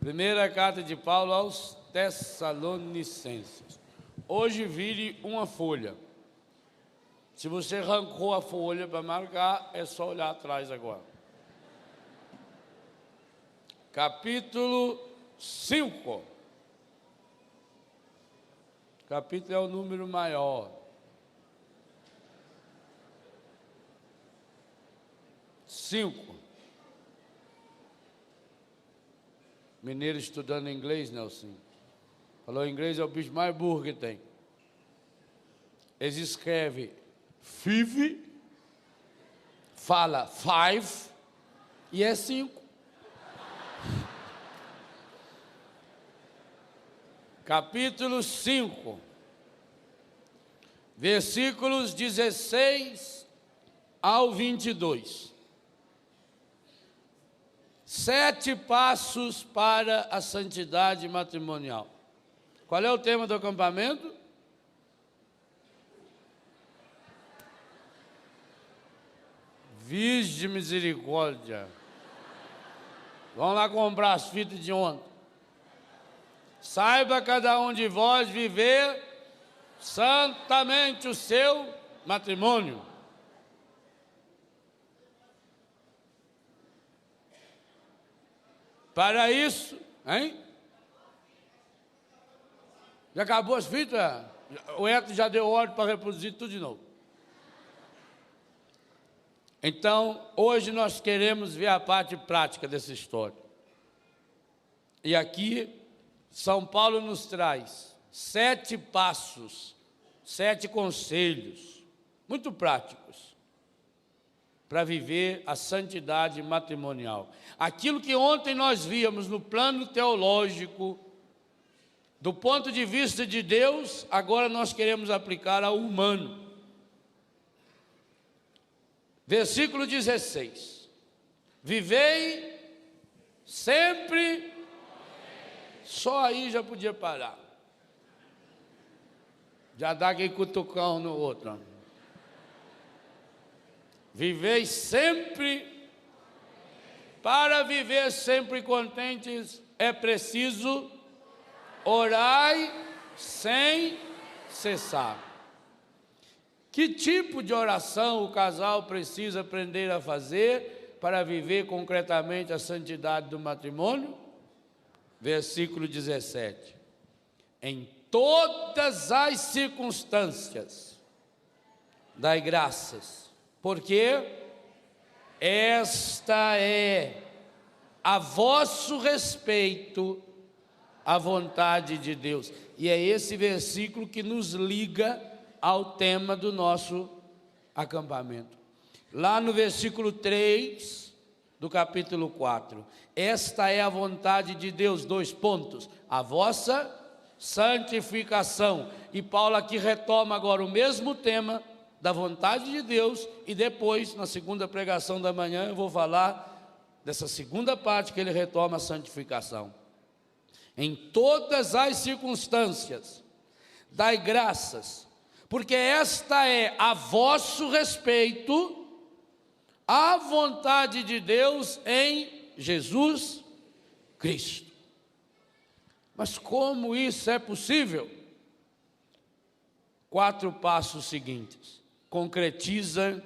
Primeira carta de Paulo aos Tessalonicenses. Hoje vire uma folha. Se você arrancou a folha para marcar, é só olhar atrás agora. Capítulo 5. Capítulo é o número maior. 5. Mineiro estudando inglês, Nelson. Falou inglês, é o bicho mais burro que tem. Eles escrevem five, fala five e é 5. Capítulo 5, versículos 16 ao 22. 7 passos para a santidade matrimonial. Qual é o tema do acampamento? Virgem misericórdia. Vamos lá comprar as fitas de ontem. Saiba cada um de vós viver santamente o seu matrimônio. Para isso, hein? Já acabou as fitas? O Eto já deu ordem para reproduzir tudo de novo. Então, hoje nós queremos ver a parte prática dessa história. E aqui, São Paulo nos traz 7 passos, 7 conselhos, muito práticos, para viver a santidade matrimonial. Aquilo que ontem nós víamos no plano teológico, do ponto de vista de Deus, agora nós queremos aplicar ao humano. Versículo 16. Vivei sempre. Só aí já podia parar. Já dá aquele cutucão no outro. Vivei sempre. Para viver sempre contentes é preciso orai sem cessar. Que tipo de oração o casal precisa aprender a fazer para viver concretamente a santidade do matrimônio? Versículo 17. Em todas as circunstâncias, dai graças, porque esta é a vosso respeito a vontade de Deus. E é esse versículo que nos liga ao tema do nosso acampamento. Lá no versículo 3 do capítulo 4. Esta é a vontade de Deus, 2 pontos. A vossa santificação. E Paulo aqui retoma agora o mesmo tema da vontade de Deus, e depois, na segunda pregação da manhã, eu vou falar dessa segunda parte que ele retoma a santificação. Em todas as circunstâncias, dai graças, porque esta é a vosso respeito, a vontade de Deus em Jesus Cristo. Mas como isso é possível? 4 passos seguintes. Concretiza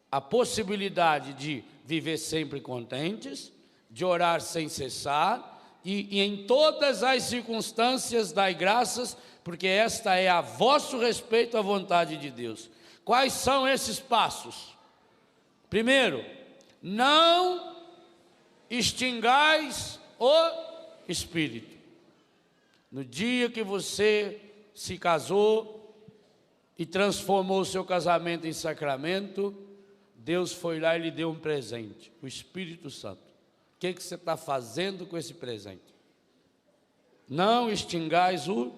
a possibilidade de viver sempre contentes, de orar sem cessar, e em todas as circunstâncias dai graças, porque esta é a vosso respeito à vontade de Deus. Quais são esses passos? Primeiro, não extingais o Espírito. No dia que você se casou e transformou o seu casamento em sacramento, Deus foi lá e lhe deu um presente, o Espírito Santo. O que você está fazendo com esse presente? Não extingais o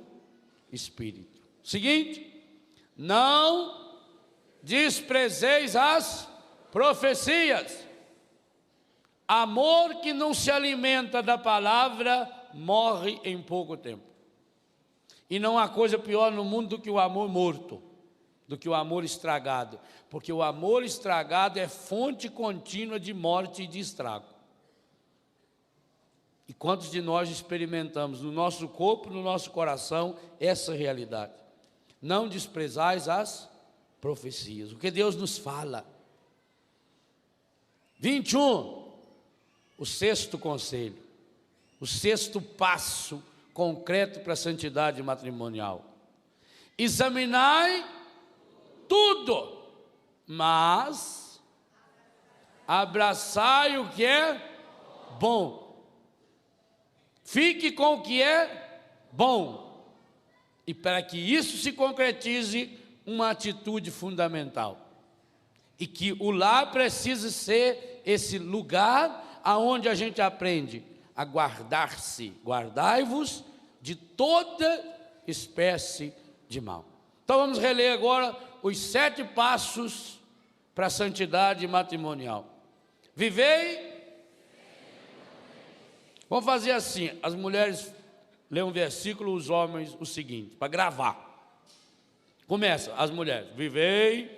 Espírito. Seguinte, não desprezeis as profecias. Amor que não se alimenta da palavra morre em pouco tempo. E não há coisa pior no mundo do que o amor morto, do que o amor estragado, porque o amor estragado é fonte contínua de morte e de estrago. E quantos de nós experimentamos no nosso corpo, no nosso coração, essa realidade? Não desprezais as profecias, o que Deus nos fala. 21, o sexto conselho, o sexto passo concreto para a santidade matrimonial. Examinai tudo, mas abraçai o que é bom. Fique com o que é bom. E para que isso se concretize, uma atitude fundamental. E que o lar precisa ser esse lugar aonde a gente aprende a guardar-se. Guardai-vos de toda espécie de mal. Então vamos reler agora os 7 passos para a santidade matrimonial. Vivei. Vamos fazer assim, as mulheres lêem um versículo, os homens o seguinte, para gravar. Começa, as mulheres. Vivei.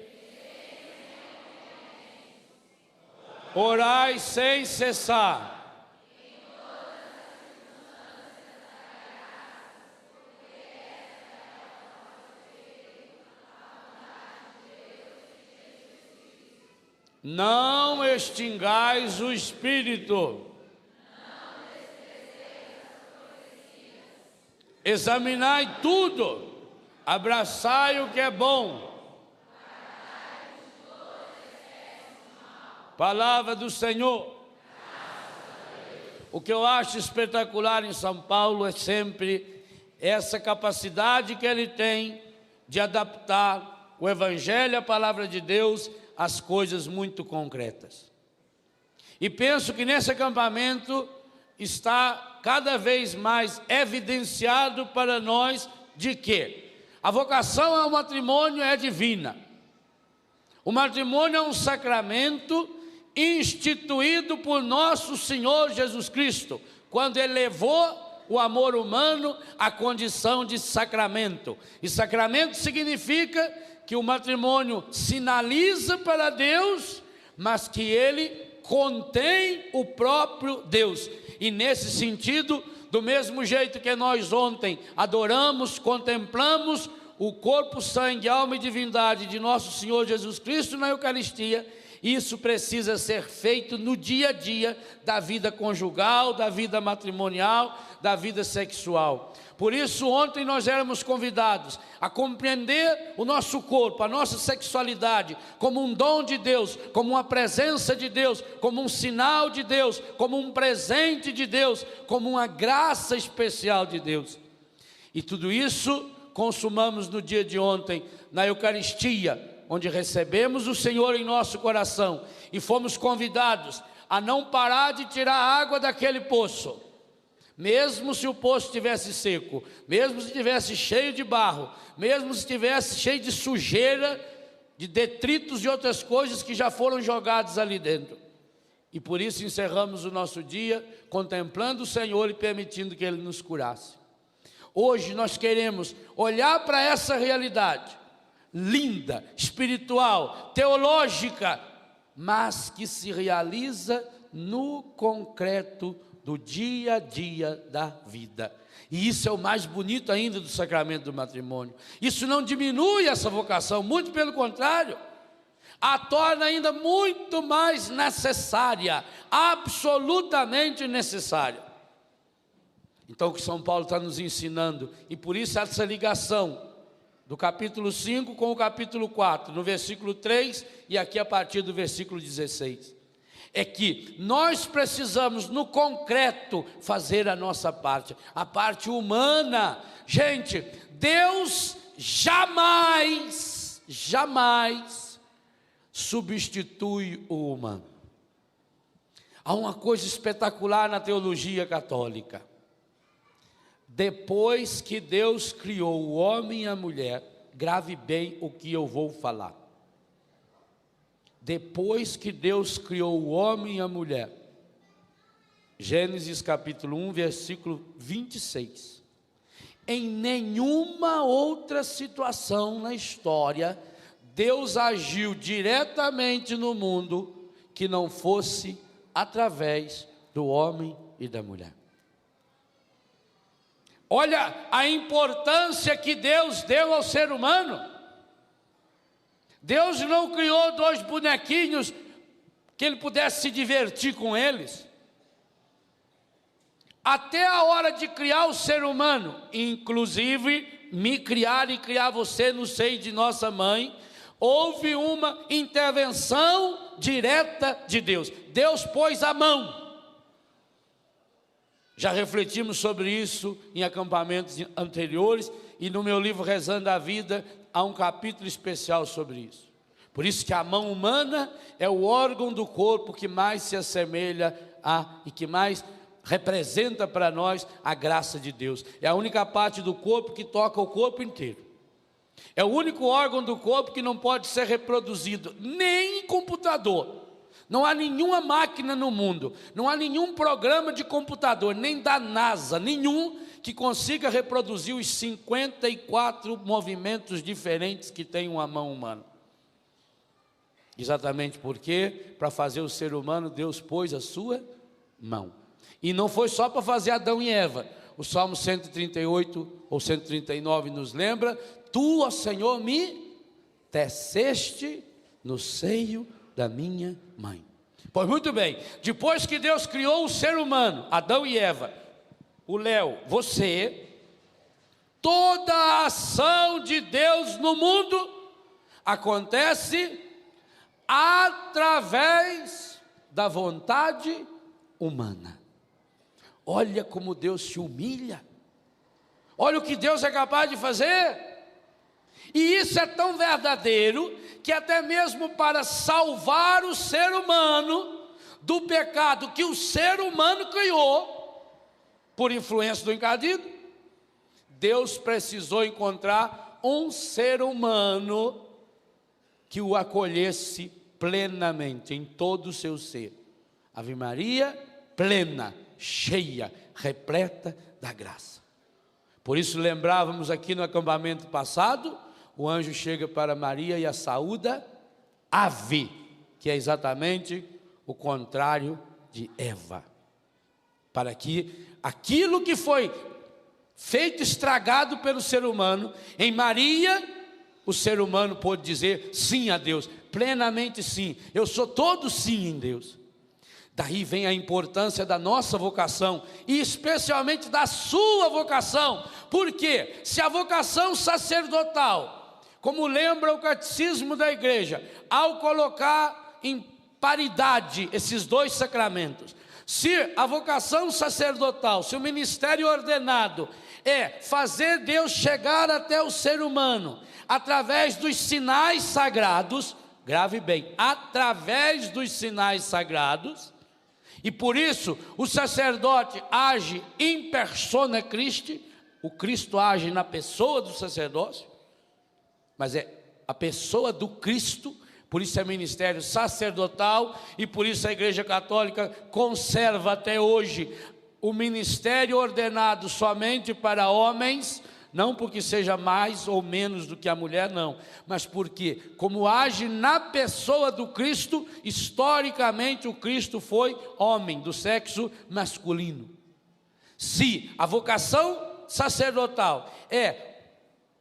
Orai sem cessar. Não extingais o espírito. Examinai tudo. Abraçai o que é bom. Palavra do Senhor. O que eu acho espetacular em São Paulo é sempre essa capacidade que ele tem de adaptar o Evangelho, a palavra de Deus, às coisas muito concretas. E penso que nesse acampamento está cada vez mais evidenciado para nós de que a vocação ao matrimônio é divina. O matrimônio é um sacramento instituído por nosso Senhor Jesus Cristo, quando Ele levou o amor humano à condição de sacramento. E sacramento significa que o matrimônio sinaliza para Deus, mas que ele contém o próprio Deus. E nesse sentido, do mesmo jeito que nós ontem adoramos, contemplamos o corpo, sangue, alma e divindade de nosso Senhor Jesus Cristo na Eucaristia, isso precisa ser feito no dia a dia da vida conjugal, da vida matrimonial, da vida sexual. Por isso ontem nós éramos convidados a compreender o nosso corpo, a nossa sexualidade, como um dom de Deus, como uma presença de Deus, como um sinal de Deus, como um presente de Deus, como uma graça especial de Deus. E tudo isso consumamos no dia de ontem, na Eucaristia, onde recebemos o Senhor em nosso coração e fomos convidados a não parar de tirar água daquele poço, mesmo se o poço estivesse seco, mesmo se estivesse cheio de barro, mesmo se estivesse cheio de sujeira, de detritos e outras coisas que já foram jogadas ali dentro. E por isso encerramos o nosso dia contemplando o Senhor e permitindo que Ele nos curasse. Hoje nós queremos olhar para essa realidade linda, espiritual, teológica, mas que se realiza no concreto do dia a dia da vida. E isso é o mais bonito ainda do sacramento do matrimônio. Isso não diminui essa vocação, muito pelo contrário, a torna ainda muito mais necessária, absolutamente necessária. Então o que São Paulo está nos ensinando, e por isso essa ligação do capítulo 5 com o capítulo 4, no versículo 3 e aqui a partir do versículo 16, é que nós precisamos no concreto fazer a nossa parte, a parte humana. Gente, Deus jamais substitui o humano. Há uma coisa espetacular na teologia católica. Depois que Deus criou o homem e a mulher, grave bem o que eu vou falar. Depois que Deus criou o homem e a mulher, Gênesis capítulo 1, versículo 26. Em nenhuma outra situação na história, Deus agiu diretamente no mundo que não fosse através do homem e da mulher. Olha a importância que Deus deu ao ser humano. Deus não criou 2 bonequinhos que ele pudesse se divertir com eles. Até a hora de criar o ser humano, inclusive me criar e criar você no seio de nossa mãe, houve uma intervenção direta de Deus. Deus pôs a mão. Já refletimos sobre isso em acampamentos anteriores, e no meu livro Rezando a Vida há um capítulo especial sobre isso. Por isso que a mão humana é o órgão do corpo que mais se assemelha e que mais representa para nós a graça de Deus. É a única parte do corpo que toca o corpo inteiro. É o único órgão do corpo que não pode ser reproduzido, nem em computador. Não há nenhuma máquina no mundo, não há nenhum programa de computador, nem da NASA, nenhum que consiga reproduzir os 54 movimentos diferentes que tem uma mão humana. Exatamente porque, para fazer o ser humano, Deus pôs a sua mão. E não foi só para fazer Adão e Eva. O Salmo 138 ou 139 nos lembra: Tu, ó Senhor, me teceste no seio da minha mãe. Pois muito bem, depois que Deus criou o ser humano, Adão e Eva, o Léo, você, toda a ação de Deus no mundo acontece através da vontade humana. Olha como Deus se humilha. Olha o que Deus é capaz de fazer. E isso é tão verdadeiro que até mesmo para salvar o ser humano do pecado que o ser humano criou, por influência do encadido, Deus precisou encontrar um ser humano que o acolhesse plenamente, em todo o seu ser. Ave Maria, plena, cheia, repleta da graça. Por isso lembrávamos aqui no acampamento passado, o anjo chega para Maria e a saúda ave, que é exatamente o contrário de Eva. Para que aquilo que foi feito estragado pelo ser humano, em Maria, o ser humano pôde dizer sim a Deus, plenamente sim. Eu sou todo sim em Deus. Daí vem a importância da nossa vocação, e especialmente da sua vocação. Porque se a vocação sacerdotal, como lembra o catecismo da igreja, ao colocar em paridade esses 2 sacramentos, se a vocação sacerdotal, se o ministério ordenado é fazer Deus chegar até o ser humano através dos sinais sagrados, grave bem, através dos sinais sagrados, e por isso o sacerdote age in persona Christi, o Cristo age na pessoa do sacerdócio, mas é a pessoa do Cristo. Por isso é ministério sacerdotal, e por isso a Igreja Católica conserva até hoje o ministério ordenado somente para homens, não porque seja mais ou menos do que a mulher, não, mas porque, como age na pessoa do Cristo, historicamente o Cristo foi homem, do sexo masculino. Se a vocação sacerdotal é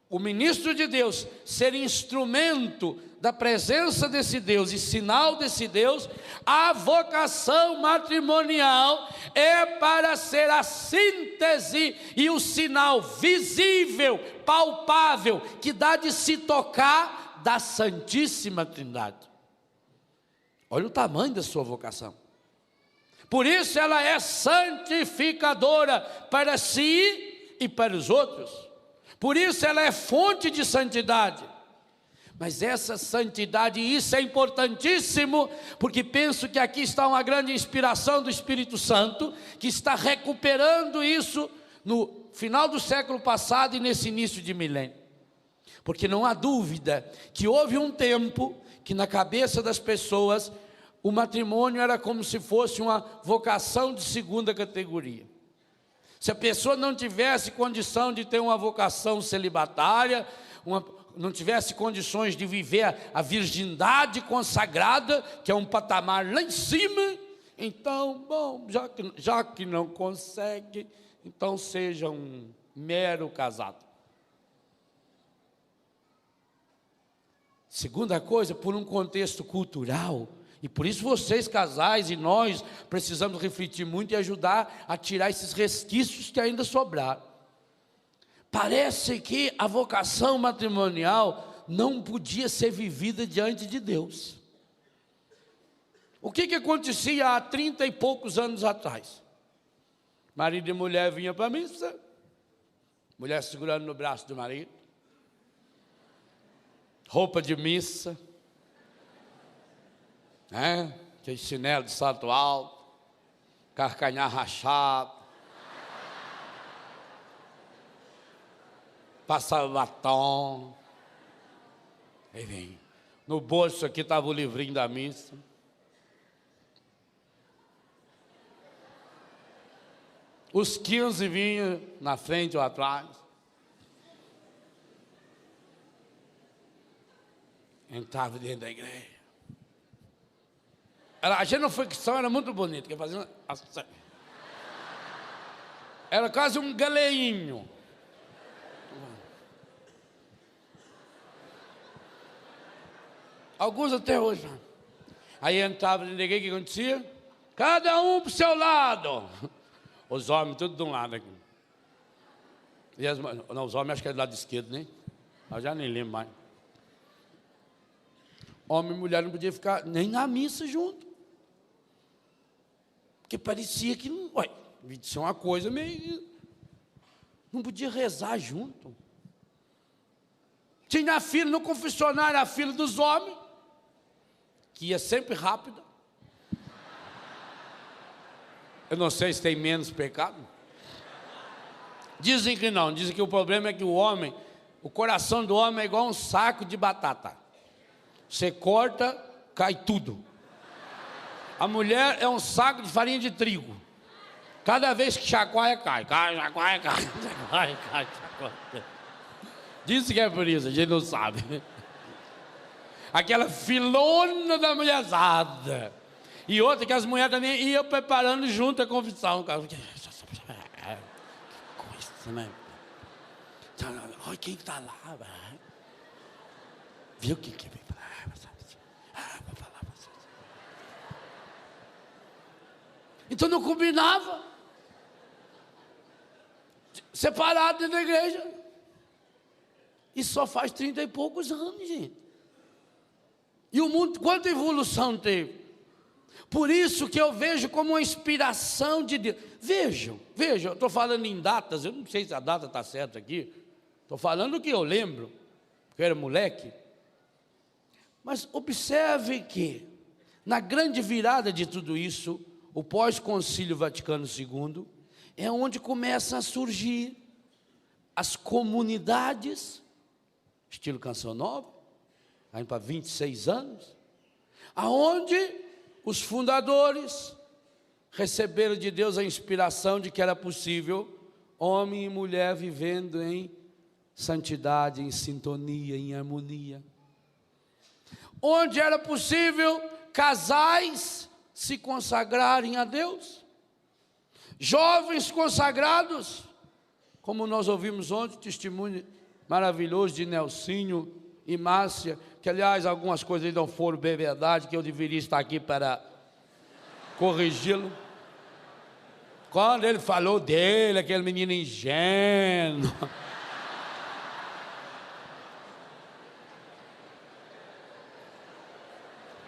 o ministro de Deus ser instrumento da presença desse Deus e sinal desse Deus, a vocação matrimonial é para ser a síntese e o sinal visível, palpável, que dá de se tocar da Santíssima Trindade. Olha o tamanho da sua vocação. Por isso ela é santificadora para si e para os outros. Por isso ela é fonte de santidade. Mas essa santidade, e isso é importantíssimo, porque penso que aqui está uma grande inspiração do Espírito Santo, que está recuperando isso no final do século passado e nesse início de milênio. Porque não há dúvida que houve um tempo que na cabeça das pessoas o matrimônio era como se fosse uma vocação de segunda categoria. Se a pessoa não tivesse condição de ter uma vocação celibatária, não tivesse condições de viver a virgindade consagrada, que é um patamar lá em cima, então, bom, já que não consegue, então seja um mero casado. Segunda coisa, por um contexto cultural, e por isso vocês casais e nós precisamos refletir muito e ajudar a tirar esses resquícios que ainda sobraram. Parece que a vocação matrimonial não podia ser vivida diante de Deus. O que acontecia há 30 e poucos anos atrás? Marido e mulher vinham para a missa, mulher segurando no braço do marido, roupa de missa, aquele chinelo de salto alto, carcanhar rachado, passava batom, aí vem, no bolso aqui estava o livrinho da missa, os 15 vinham na frente ou atrás, entrava dentro da igreja. A genuflexão era muito bonita, que fazia assim. Era quase um galeinho. Alguns até hoje. Aí entrava dentro da igreja, o que acontecia? Cada um para o seu lado. Os homens, tudo de um lado aqui. E não, os homens acho que é do lado esquerdo, né? Eu já nem lembro mais. Homem e mulher não podia ficar nem na missa junto. Porque parecia que não. Ué, isso é uma coisa meio. Não podia rezar junto. Tinha a fila no confessionário, a fila dos homens, que ia sempre rápida. Eu não sei se tem menos pecado. Dizem que não, dizem que o problema é que o coração do homem é igual um saco de batata. Você corta, cai tudo. A mulher é um saco de farinha de trigo. Cada vez que chacoalha, cai. Chacoalha, cai. Dizem que é por isso, a gente não sabe. Aquela filona da mulherzada. E outra que as mulheres também iam preparando junto a confissão. Que coisa, né? Olha quem está lá, velho. Viu o que veio falar? Vou falar para vocês. Então não combinava. Separado dentro da igreja. E só faz 30 e poucos anos, gente. E o mundo, quanta evolução teve? Por isso que eu vejo como uma inspiração de Deus. Vejam, eu estou falando em datas, eu não sei se a data está certa aqui. Estou falando o que eu lembro, porque eu era moleque. Mas observe que, na grande virada de tudo isso, o pós-concílio Vaticano II, é onde começam a surgir as comunidades, estilo Canção Nova, aí para 26 anos, aonde os fundadores receberam de Deus a inspiração de que era possível homem e mulher vivendo em santidade, em sintonia, em harmonia. Onde era possível casais se consagrarem a Deus, jovens consagrados, como nós ouvimos ontem, testemunho maravilhoso de Nelsinho e Márcia, que aliás algumas coisas não foram bem verdade, que eu deveria estar aqui para corrigi-lo. Quando ele falou dele, aquele menino ingênuo,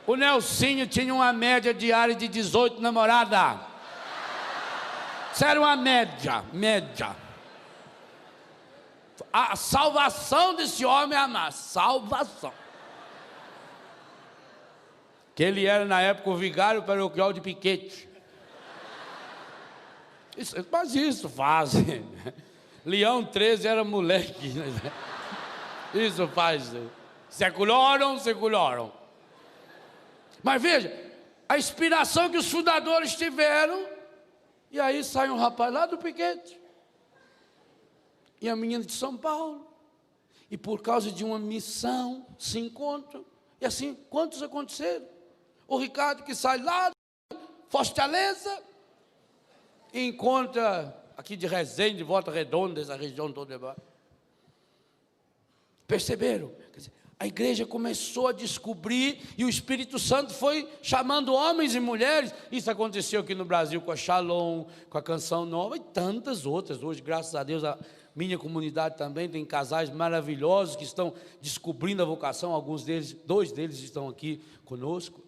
o Nelsinho tinha uma média diária de 18 namoradas. Isso era uma média. A salvação desse homem é a salvação. Que ele era na época o vigário paroquial de Piquete. Mas isso fazem. Leão 13 era moleque. Isso faz. Secularam. Mas veja, a inspiração que os fundadores tiveram, e aí sai um rapaz lá do Piquete, e a menina de São Paulo, e por causa de uma missão se encontram, e assim, quantos aconteceram? O Ricardo que sai lá de Fortaleza, encontra aqui de Resende, de Volta Redonda, essa região toda. Perceberam? Quer dizer, a igreja começou a descobrir e o Espírito Santo foi chamando homens e mulheres. Isso aconteceu aqui no Brasil com a Shalom, com a Canção Nova e tantas outras. Hoje, graças a Deus, a minha comunidade também tem casais maravilhosos que estão descobrindo a vocação. Alguns deles, 2 deles estão aqui conosco.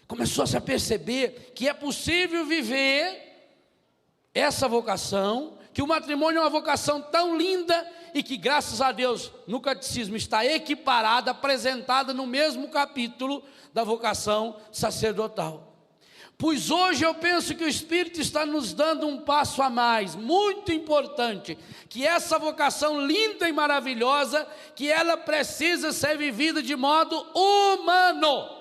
Começou-se a perceber que é possível viver essa vocação, que o matrimônio é uma vocação tão linda e que, graças a Deus, no catecismo está equiparada, apresentada no mesmo capítulo da vocação sacerdotal. Pois hoje eu penso que o Espírito está nos dando um passo a mais, muito importante, que essa vocação linda e maravilhosa, que ela precisa ser vivida de modo humano.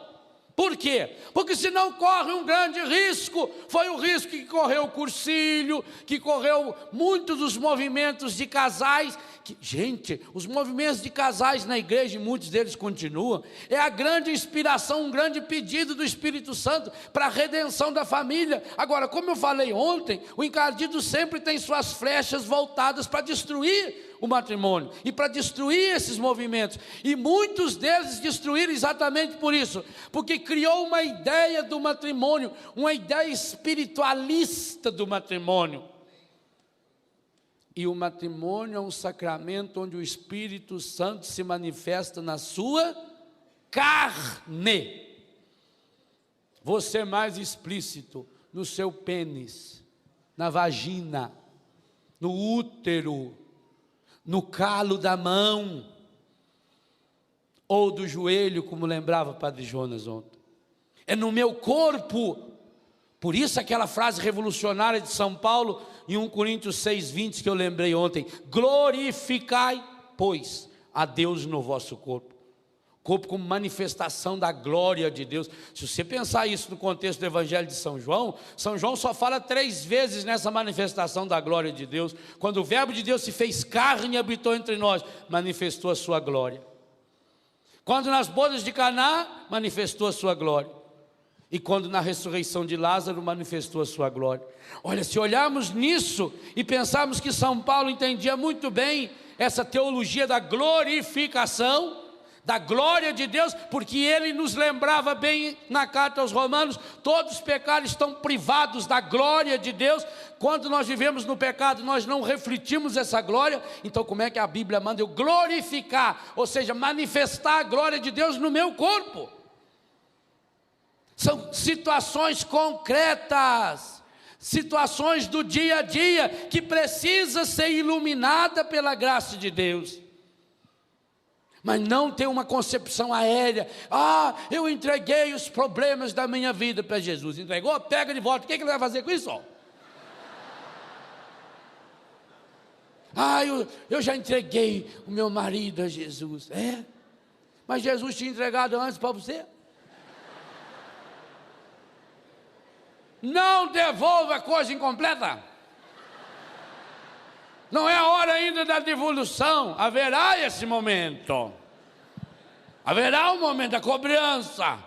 Por quê? Porque senão corre um grande risco. Foi o risco que correu o Cursilho, que correu muitos dos movimentos de casais. Gente, os movimentos de casais na igreja, e muitos deles continuam, é a grande inspiração, um grande pedido do Espírito Santo para a redenção da família. Agora, como eu falei ontem, o encardido sempre tem suas flechas voltadas para destruir o matrimônio e para destruir esses movimentos, e muitos deles destruíram exatamente por isso, porque criou uma ideia do matrimônio, uma ideia espiritualista do matrimônio. E o matrimônio é um sacramento onde o Espírito Santo se manifesta na sua carne. Vou ser mais explícito: no seu pênis, na vagina, no útero, no calo da mão, ou do joelho, como lembrava o Padre Jonas ontem. É no meu corpo. Por isso aquela frase revolucionária de São Paulo, em 1 Coríntios 6,20, que eu lembrei ontem: glorificai, pois, a Deus no vosso corpo. Corpo como manifestação da glória de Deus. Se você pensar isso no contexto do Evangelho de São João só fala 3 vezes nessa manifestação da glória de Deus. Quando o Verbo de Deus se fez carne e habitou entre nós, manifestou a sua glória. Quando nas bodas de Caná, manifestou a sua glória. E quando na ressurreição de Lázaro, manifestou a sua glória. Olha, se olharmos nisso e pensarmos que São Paulo entendia muito bem essa teologia da glorificação, da glória de Deus, porque ele nos lembrava bem na carta aos Romanos: todos os pecados estão privados da glória de Deus. Quando nós vivemos no pecado, nós não refletimos essa glória. Então como é que a Bíblia manda eu glorificar, ou seja, manifestar a glória de Deus no meu corpo? São situações concretas, situações do dia a dia, que precisa ser iluminada pela graça de Deus. Mas não ter uma concepção aérea: eu entreguei os problemas da minha vida para Jesus. Entregou? Pega de volta. O que ele vai fazer com isso? Eu já entreguei o meu marido a Jesus. Mas Jesus tinha entregado antes para você. Não devolva coisa incompleta. Não é a hora ainda da devolução. Haverá esse momento. Haverá um momento da cobrança.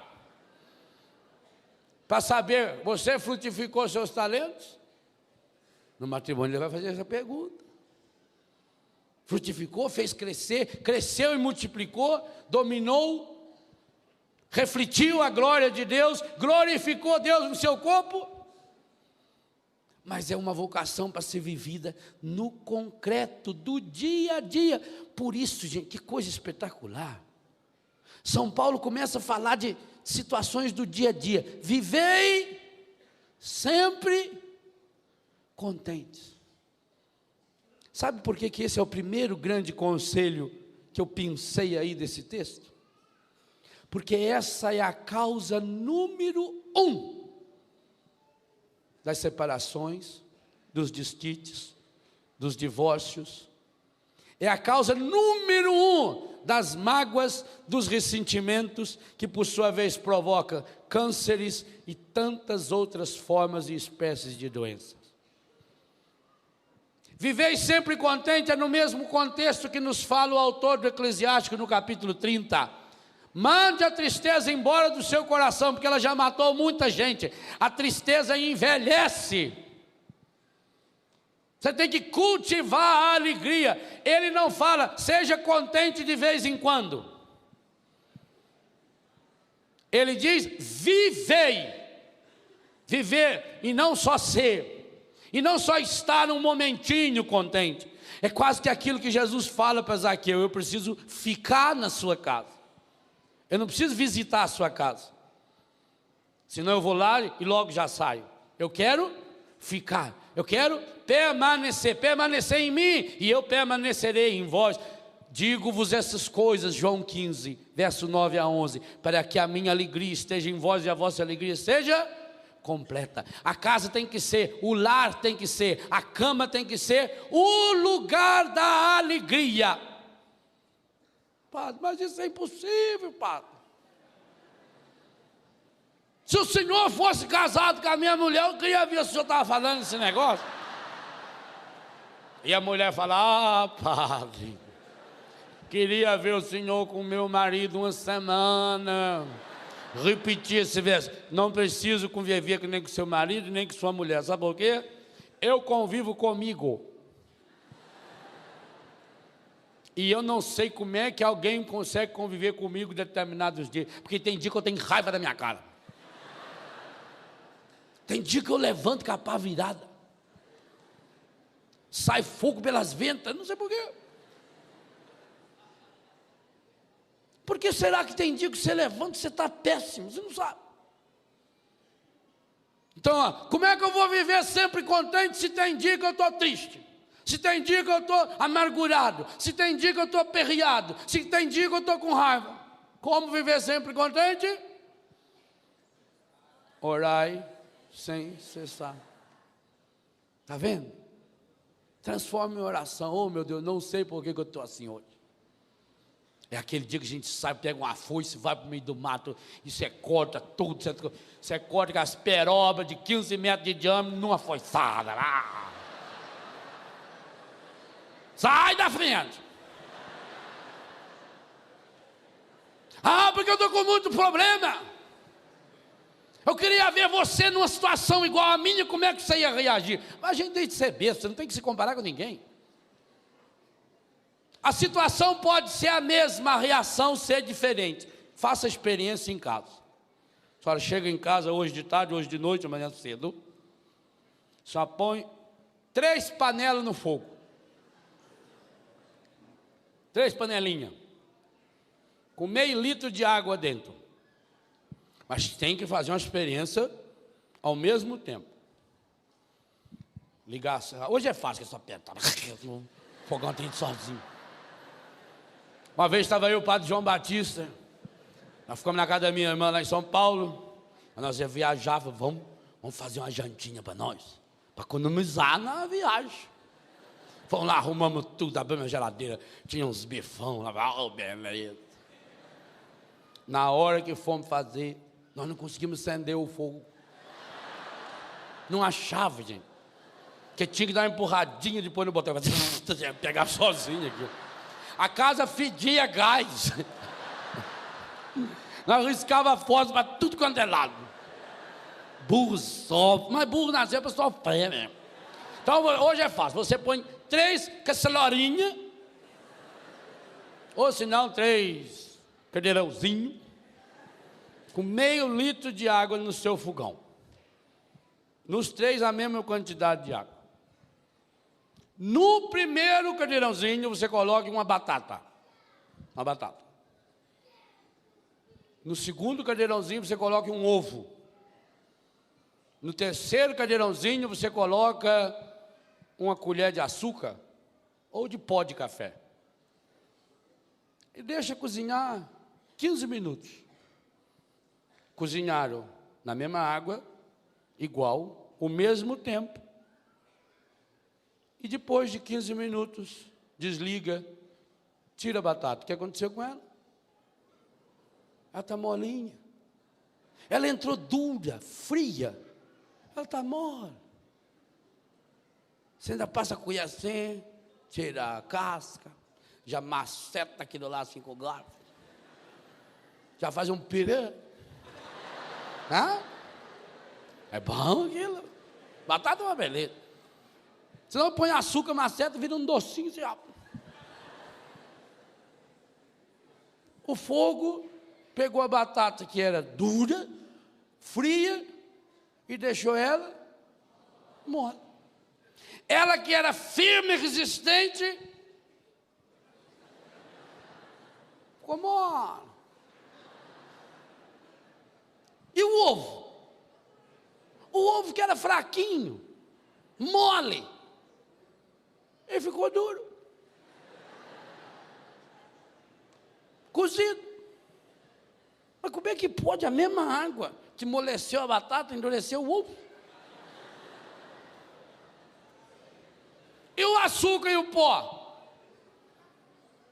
Para saber, você frutificou seus talentos? No matrimônio ele vai fazer essa pergunta. Frutificou, fez crescer, cresceu e multiplicou, dominou, refletiu a glória de Deus, glorificou Deus no seu corpo. Mas é uma vocação para ser vivida no concreto do dia a dia. Por isso, gente, que coisa espetacular. São Paulo começa a falar de situações do dia a dia: vivei sempre contentes. Sabe por que esse é o primeiro grande conselho que eu pensei aí desse texto? Porque essa é a causa número 1 das separações, dos desquites, dos divórcios. É a causa número 1 das mágoas, dos ressentimentos, que por sua vez provoca cânceres e tantas outras formas e espécies de doenças. Viver sempre contente é no mesmo contexto que nos fala o autor do Eclesiástico no capítulo 30. Mande a tristeza embora do seu coração, porque ela já matou muita gente. A tristeza envelhece. Você tem que cultivar a alegria. Ele não fala, seja contente de vez em quando. Ele diz, vivei. Viver e não só ser. E não só estar um momentinho contente. É quase que aquilo que Jesus fala para Zaqueu, eu preciso ficar na sua casa. Eu não preciso visitar a sua casa. Senão eu vou lá e logo já saio. Eu quero ficar. Eu quero permanecer em mim, e eu permanecerei em vós. Digo-vos essas coisas, João 15, verso 9 a 11, para que a minha alegria esteja em vós e a vossa alegria seja completa. A casa tem que ser, o lar tem que ser, a cama tem que ser o lugar da alegria. Padre, mas isso é impossível, padre. Se o senhor fosse casado com a minha mulher, eu queria ver se o senhor estava falando esse negócio. E a mulher fala, padre, queria ver o senhor com meu marido uma semana. Repetir esse verso, não preciso conviver nem com seu marido, nem com sua mulher. Sabe por quê? Eu convivo comigo. E eu não sei como é que alguém consegue conviver comigo determinados dias. Porque tem dia que eu tenho raiva da minha cara. Tem dia que eu levanto com a pá virada. Sai fogo pelas ventas, não sei por quê. Por que será que tem dia que você levanta e você está péssimo? Você não sabe. Então, como é que eu vou viver sempre contente se tem dia que eu estou triste? Se tem dia que eu estou amargurado? Se tem dia que eu estou aperreado? Se tem dia que eu estou com raiva? Como viver sempre contente? Orai sem cessar. Está vendo? Transforme em oração. Oh meu Deus, não sei por que eu estou assim hoje. É aquele dia que a gente sai, pega uma foice, vai para o meio do mato, e você corta tudo, você corta com as perobas de 15 metros de diâmetro numa foiçada. Sai da frente. Porque eu estou com muito problema. Eu queria ver você numa situação igual a minha, como é que você ia reagir? Mas a gente tem que ser besta, não tem que se comparar com ninguém. A situação pode ser a mesma, a reação ser diferente. Faça a experiência em casa. A senhora chega em casa hoje de tarde, hoje de noite, amanhã cedo. Só põe 3 panelas no fogo. 3 panelinhas. Com meio litro de água dentro. Mas tem que fazer uma experiência ao mesmo tempo. Ligar. Hoje é fácil, que é só apertar. O fogão tem sozinho. Uma vez estava eu e o padre João Batista. Nós ficamos na casa da minha irmã lá em São Paulo. Nós ia viajar, vamos fazer uma jantinha para nós. Para economizar na viagem. Fomos lá, arrumamos tudo, abrimos a geladeira. Tinha uns bifão lá. Oh, beleza. Na hora que fomos fazer, nós não conseguimos acender o fogo. Não achava, gente. Porque tinha que dar uma empurradinha depois no botão. Pegar sozinho aqui. A casa fedia gás. Nós riscava fósforo para tudo quanto é lado. Burro sofre. Mas burro nasceu para sofrer mesmo. Então hoje é fácil. Você põe 3 cacelorinhas. Ou se não, 3 cadeirãozinhos. Com meio litro de água no seu fogão. Nos 3 a mesma quantidade de água. No primeiro cadeirãozinho você coloca uma batata. Uma batata. No segundo cadeirãozinho você coloca um ovo. No terceiro cadeirãozinho você coloca uma colher de açúcar ou de pó de café. E deixa cozinhar 15 minutos. Cozinharam na mesma água, igual, o mesmo tempo. E depois de 15 minutos, desliga, tira a batata. O que aconteceu com ela? Ela está molinha. Ela entrou dura, fria. Ela está mole. Você ainda passa a colher assim, tira a casca, já maceta aquilo lá assim com o garfo. Já faz um pirê. Hã? É bom aquilo. Batata é uma beleza. Senão põe açúcar, maceta, vira um docinho. Assim, o fogo pegou a batata que era dura, fria, e deixou ela mole. Ela que era firme e resistente, ficou mole. E o ovo? O ovo que era fraquinho, mole, ele ficou duro, cozido. Mas como é que pode a mesma água que amoleceu a batata, endureceu o ovo? E o açúcar e o pó?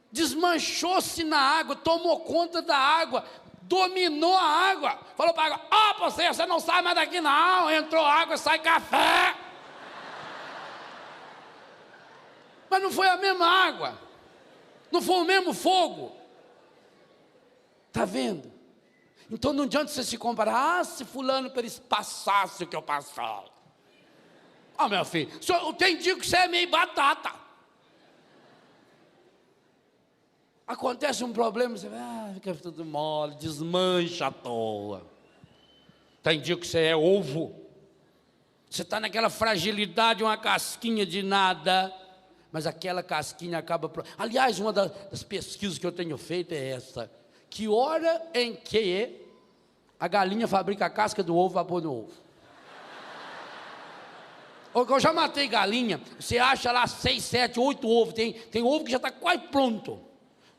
Desmanchou-se na água, tomou conta da água, dominou a água, falou para a água: você não sai mais daqui não, entrou água, sai café. Mas não foi a mesma água, não foi o mesmo fogo. Está vendo? Então não adianta você se comparar. Se fulano para eles passasse o que eu passava. Meu filho, tem dia que você é meio batata. Acontece um problema, você fica tudo mole, desmancha à toa. Tem dia que você é ovo. Você está naquela fragilidade, uma casquinha de nada, mas aquela casquinha acaba... Aliás, uma das pesquisas que eu tenho feito é essa: que hora em que a galinha fabrica a casca do ovo para pôr no ovo? Eu já matei galinha, você acha lá 6, 7, 8 ovos, tem ovo que já está quase pronto,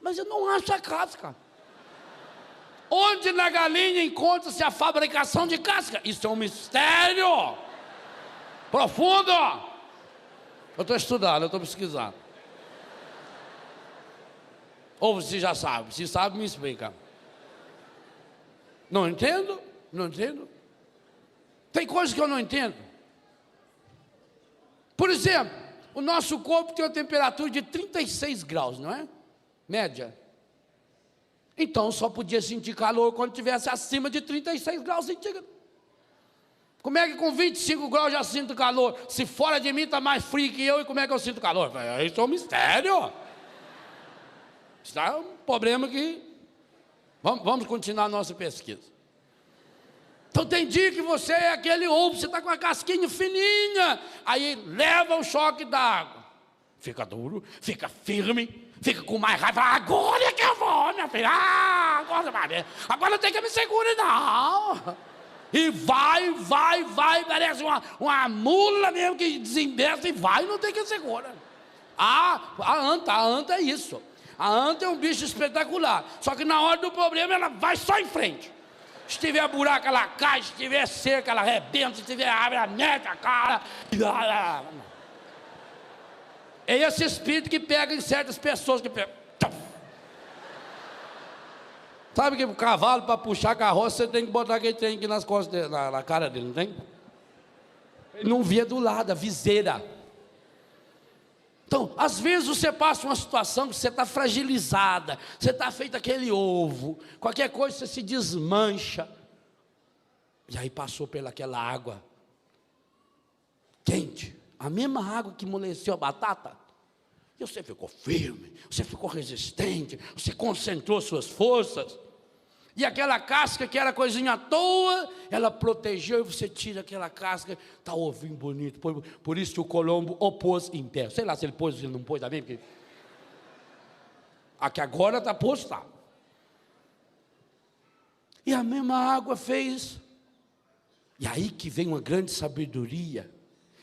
mas eu não acho a casca. Onde na galinha encontra-se a fabricação de casca? Isso é um mistério profundo. Eu estou estudando, eu estou pesquisando. Ou você já sabe? Se sabe, me explica. Não entendo, não entendo. Tem coisas que eu não entendo. Por exemplo, o nosso corpo tem uma temperatura de 36 graus, não é? Média. Então só podia sentir calor quando estivesse acima de 36 graus centígrados. Como é que com 25 graus já sinto calor? Se fora de mim está mais frio que eu, e como é que eu sinto calor? Isso é um mistério. Isso é um problema que... Vamos continuar a nossa pesquisa. Então tem dia que você é aquele ovo, você está com a casquinha fininha, aí leva o choque da água, fica duro, fica firme, fica com mais raiva. Agora é que eu vou, minha filha, agora eu tenho que me segurar, não. E vai, parece uma mula mesmo que desembesta e vai, não tem que segurar. A anta é isso. A anta é um bicho espetacular, só que na hora do problema ela vai só em frente. Se tiver buraco, ela cai. Se tiver cerca, ela arrebenta. Se tiver árvore, ela mete a cara. É esse espírito que pega em certas pessoas. Que pega. Sabe que o cavalo, para puxar a carroça, você tem que botar aquele trem aqui nas costas dele, na cara dele, não tem? Ele não via do lado, a viseira. Então, às vezes você passa uma situação que você está fragilizada, você está feito aquele ovo, qualquer coisa você se desmancha. E aí passou pelaquela água quente, a mesma água que amoleceu a batata. E você ficou firme, você ficou resistente, você concentrou suas forças. E aquela casca que era coisinha à toa, ela protegeu, e você tira aquela casca, está ovinho bonito. Por isso que o Colombo opôs em pé. Sei lá se ele pôs ou se ele não pôs também, porque aqui agora está posto, tá. E a mesma água fez. E aí que vem uma grande sabedoria.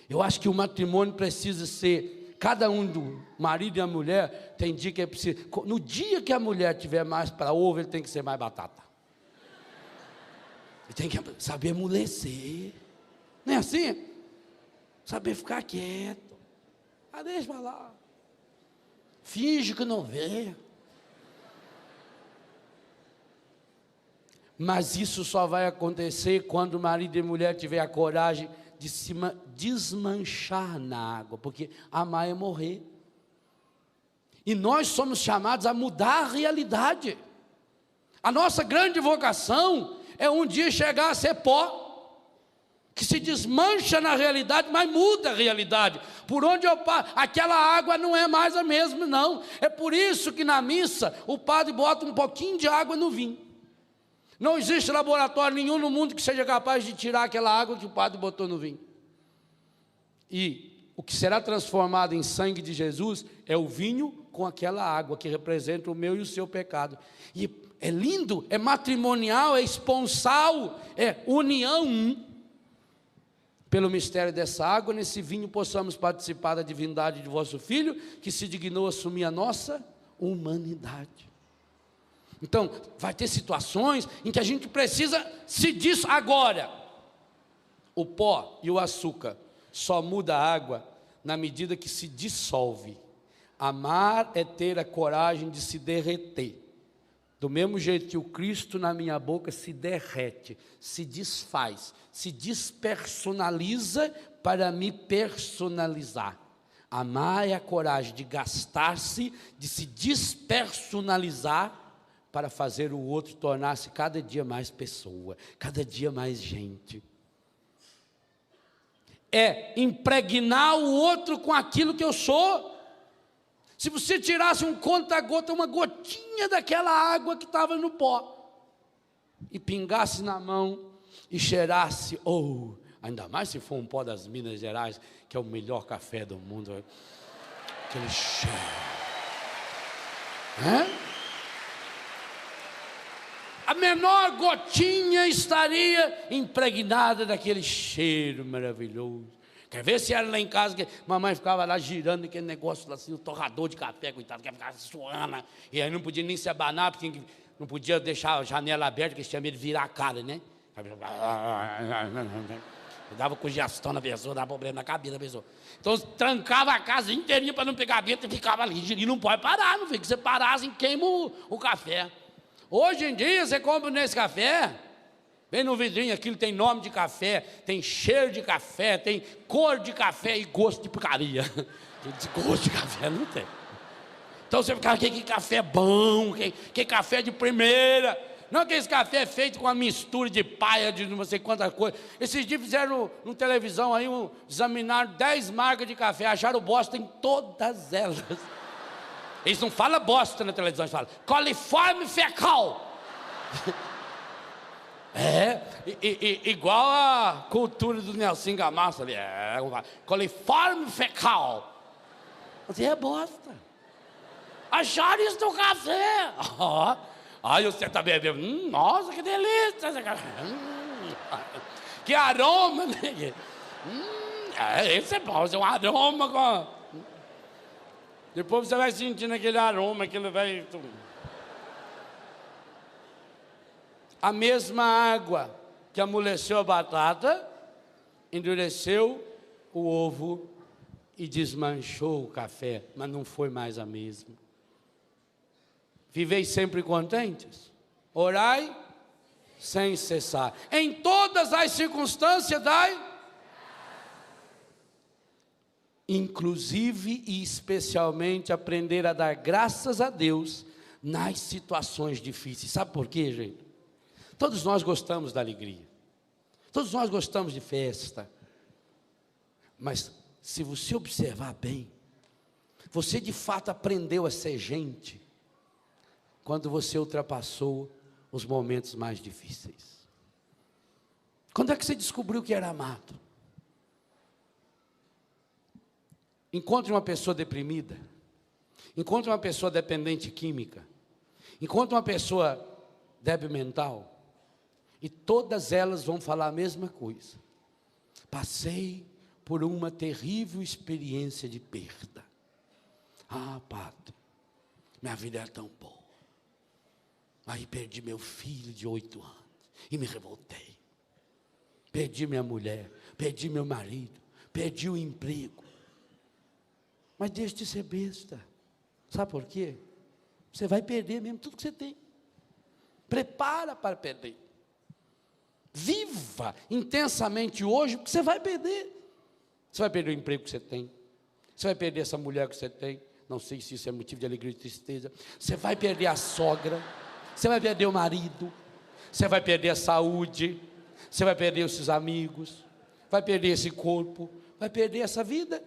Eu acho que o matrimônio precisa ser, cada um do marido e a mulher, tem dia que é preciso. No dia que a mulher tiver mais para ovo, ele tem que ser mais batata. Ele tem que saber amolecer. Não é assim? Saber ficar quieto. Deixa pra lá. Finge que não vê. Mas isso só vai acontecer quando o marido e a mulher tiver a coragem de se desmanchar na água, porque amar é morrer. E nós somos chamados a mudar a realidade. A nossa grande vocação é um dia chegar a ser pó. que se desmancha na realidade, mas muda a realidade. Por onde eu passo, aquela água não é mais a mesma, não. É por isso que na missa o padre bota um pouquinho de água no vinho. Não existe laboratório nenhum no mundo que seja capaz de tirar aquela água que o padre botou no vinho. E o que será transformado em sangue de Jesus é o vinho com aquela água que representa o meu e o seu pecado. E é lindo, é matrimonial, é esponsal, é união. Pelo mistério dessa água, nesse vinho possamos participar da divindade de vosso Filho, que se dignou assumir a nossa humanidade. Então, vai ter situações em que a gente precisa se disso agora. O pó e o açúcar só muda a água na medida que se dissolve. Amar é ter a coragem de se derreter. Do mesmo jeito que o Cristo na minha boca se derrete, se desfaz, se despersonaliza para me personalizar. Amar é a coragem de gastar-se, de se despersonalizar para fazer o outro tornar-se cada dia mais pessoa, cada dia mais gente. É impregnar o outro com aquilo que eu sou. Se você tirasse um conta-gota, uma gotinha daquela água que estava no pó, e pingasse na mão, e cheirasse, ainda mais se for um pó das Minas Gerais, que é o melhor café do mundo, aquele cheiro, a menor gotinha estaria impregnada daquele cheiro maravilhoso. Quer ver se era lá em casa, que mamãe ficava lá girando aquele negócio assim, o torrador de café, coitado, que ficava suando, e aí não podia nem se abanar, porque não podia deixar a janela aberta, porque tinha medo de virar a cara, né? Dava congestão na pessoa, dava problema na cabeça da pessoa. Então trancava a casa inteirinha para não pegar vento e ficava ali, e não pode parar, não fica, que você parar assim, queima o café. Hoje em dia você compra nesse café, vem no vidrinho, aquilo tem nome de café, tem cheiro de café, tem cor de café e gosto de porcaria. Gosto de café não tem. Então você fica, que café bom, que café de primeira. Não que esse café é feito com uma mistura de paia, de não sei quantas coisas. Esses dias fizeram no televisão aí, examinaram 10 marcas de café, acharam bosta em todas elas. Eles não falam bosta na televisão, eles falam coliforme fecal. Igual a cultura do Nelson Gamassa ali, coliforme fecal. Você é bosta. Acharam isso no café. Aí você está bebendo, nossa, que delícia. Que aroma, né? Esse é bom, esse é um aroma com... Depois você vai sentindo aquele aroma, aquilo vai... A mesma água que amoleceu a batata, endureceu o ovo e desmanchou o café, mas não foi mais a mesma. Viveis sempre contentes, orai sem cessar. Em todas as circunstâncias dai, inclusive e especialmente aprender a dar graças a Deus nas situações difíceis. Sabe por quê, gente? Todos nós gostamos da alegria, todos nós gostamos de festa, mas se você observar bem, você de fato aprendeu a ser gente quando você ultrapassou os momentos mais difíceis. Quando é que você descobriu que era amado? Encontre uma pessoa deprimida, encontre uma pessoa dependente química, encontre uma pessoa débil mental, e todas elas vão falar a mesma coisa. Passei por uma terrível experiência de perda. Padre, minha vida era tão boa. Aí perdi meu filho de 8 anos e me revoltei. Perdi minha mulher, perdi meu marido, perdi o emprego. Mas deixe de ser besta. Sabe por quê? Você vai perder mesmo tudo que você tem. Prepara para perder. Viva intensamente hoje, porque você vai perder. Você vai perder o emprego que você tem. Você vai perder essa mulher que você tem. Não sei se isso é motivo de alegria ou de tristeza. Você vai perder a sogra. Você vai perder o marido. Você vai perder a saúde. Você vai perder os seus amigos. vai perder esse corpo, vai perder essa vida.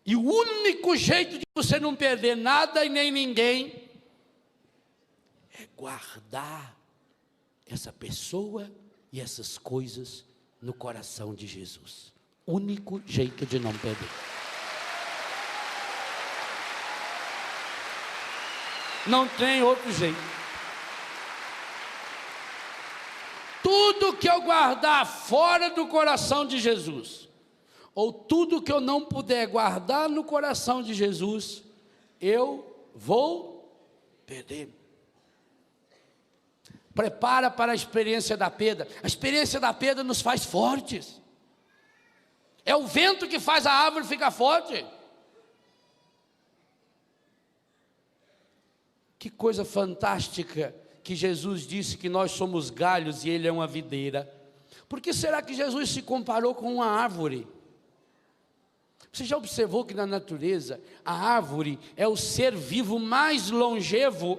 E o único jeito de você não perder nada e nem ninguém é guardar essa pessoa e essas coisas no coração de Jesus. Único jeito de não perder. Não tem outro jeito. Tudo que eu guardar fora do coração de Jesus, ou tudo que eu não puder guardar no coração de Jesus, eu vou perder. Prepara para a experiência da perda. A experiência da perda nos faz fortes. É o vento que faz a árvore ficar forte. Que coisa fantástica que Jesus disse que nós somos galhos e Ele é uma videira. Por que será que Jesus se comparou com uma árvore? Você já observou que na natureza a árvore é o ser vivo mais longevo?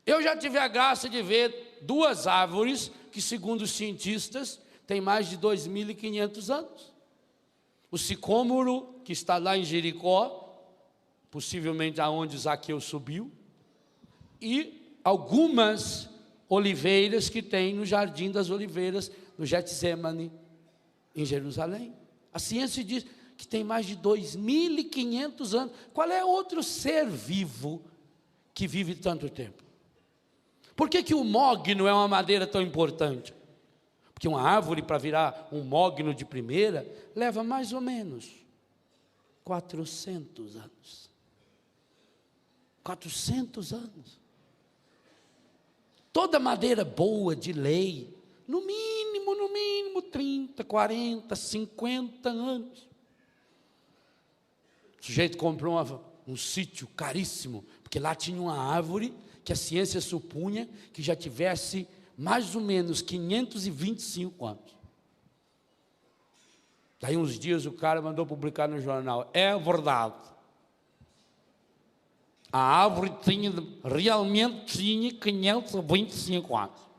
Eu já tive a graça de ver duas árvores que, segundo os cientistas, têm mais de 2.500 anos. O sicômoro, que está lá em Jericó, possivelmente aonde Zaqueu subiu, e algumas oliveiras que tem no Jardim das Oliveiras, no Getsemane, em Jerusalém. A ciência diz que tem mais de 2.500 anos. Qual é outro ser vivo que vive tanto tempo? Por que o mogno é uma madeira tão importante? Porque uma árvore, para virar um mogno de primeira, leva mais ou menos 400 anos. 400 anos. Toda madeira boa, de lei, no mínimo 30, 40, 50 anos. O sujeito comprou um sítio caríssimo, porque lá tinha uma árvore que a ciência supunha que já tivesse mais ou menos 525 anos. Daí uns dias o cara mandou publicar no jornal: é verdade, a árvore realmente tinha 525 anos.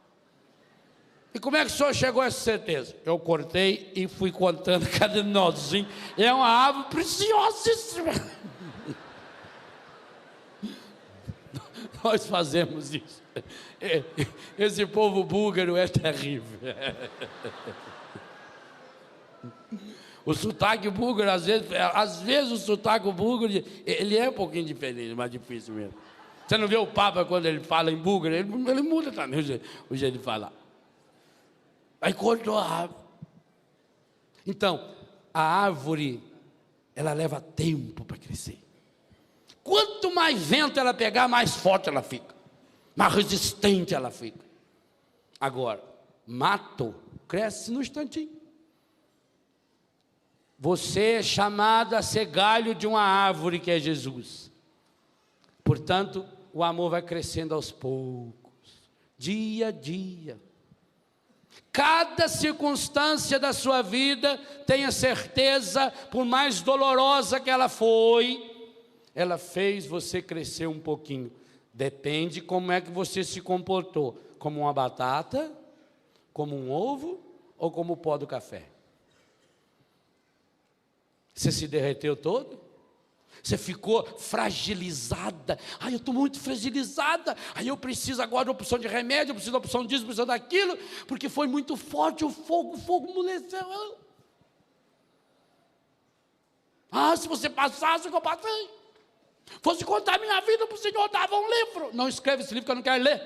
E como é que o senhor chegou a essa certeza? Eu cortei e fui contando cada nozinho. É uma árvore preciosíssima. Nós fazemos isso. Esse povo búlgaro é terrível. O sotaque búlgaro, às vezes o sotaque búlgaro, ele é um pouquinho diferente, mais difícil mesmo. Você não vê o Papa quando ele fala em búlgaro, ele muda também o jeito de falar. Aí cortou a árvore. Então, a árvore, ela leva tempo para crescer. Quanto mais vento ela pegar, mais forte ela fica, mais resistente ela fica. Agora, mato cresce no instantinho. Você é chamado a ser galho de uma árvore que é Jesus. Portanto, o amor vai crescendo aos poucos, dia a dia. Cada circunstância da sua vida, tenha certeza, por mais dolorosa que ela foi, ela fez você crescer um pouquinho. Depende como é que você se comportou. Como uma batata, como um ovo ou como o pó do café. Você se derreteu todo? Você ficou fragilizada. Ai, eu estou muito fragilizada. Ai, eu preciso agora de opção de remédio, eu preciso de opção disso, eu preciso daquilo, porque foi muito forte o fogo amoleceu. Ah, se você passasse o que eu passei, fosse contar a minha vida, para o Senhor dava um livro. Não escreve esse livro que eu não quero ler.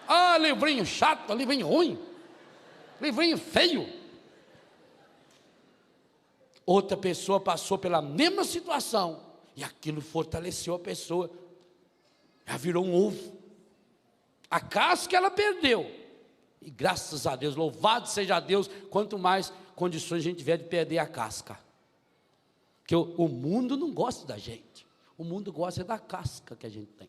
Ah, livrinho chato, livrinho ruim, livrinho feio. Outra pessoa passou pela mesma situação e aquilo fortaleceu a pessoa. Ela virou um ovo. A casca ela perdeu. E graças a Deus, louvado seja Deus, quanto mais condições a gente tiver de perder a casca. Porque o mundo não gosta da gente. O mundo gosta da casca que a gente tem.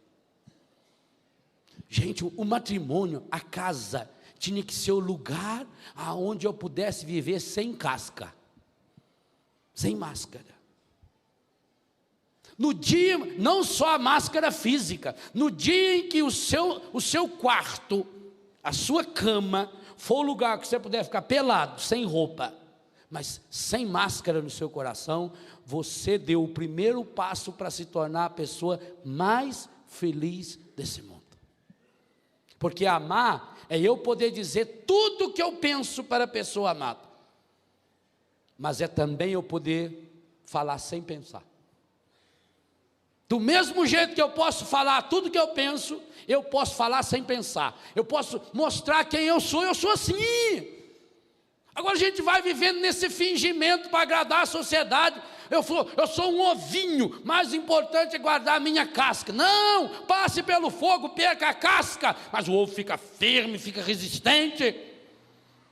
Gente, o matrimônio, a casa, tinha que ser o lugar aonde eu pudesse viver sem casca. Sem máscara. No dia, não só a máscara física, no dia em que o seu quarto, a sua cama, for o lugar que você puder ficar pelado, sem roupa, mas sem máscara no seu coração, você deu o primeiro passo para se tornar a pessoa mais feliz desse mundo. Porque amar é eu poder dizer tudo o que eu penso para a pessoa amada, mas é também eu poder falar sem pensar. Do mesmo jeito que eu posso falar tudo que eu penso, eu posso falar sem pensar. Eu posso mostrar quem eu sou assim. Agora a gente vai vivendo nesse fingimento para agradar a sociedade. Eu sou um ovinho, mais importante é guardar a minha casca. Não, passe pelo fogo, perca a casca, mas o ovo fica firme, fica resistente,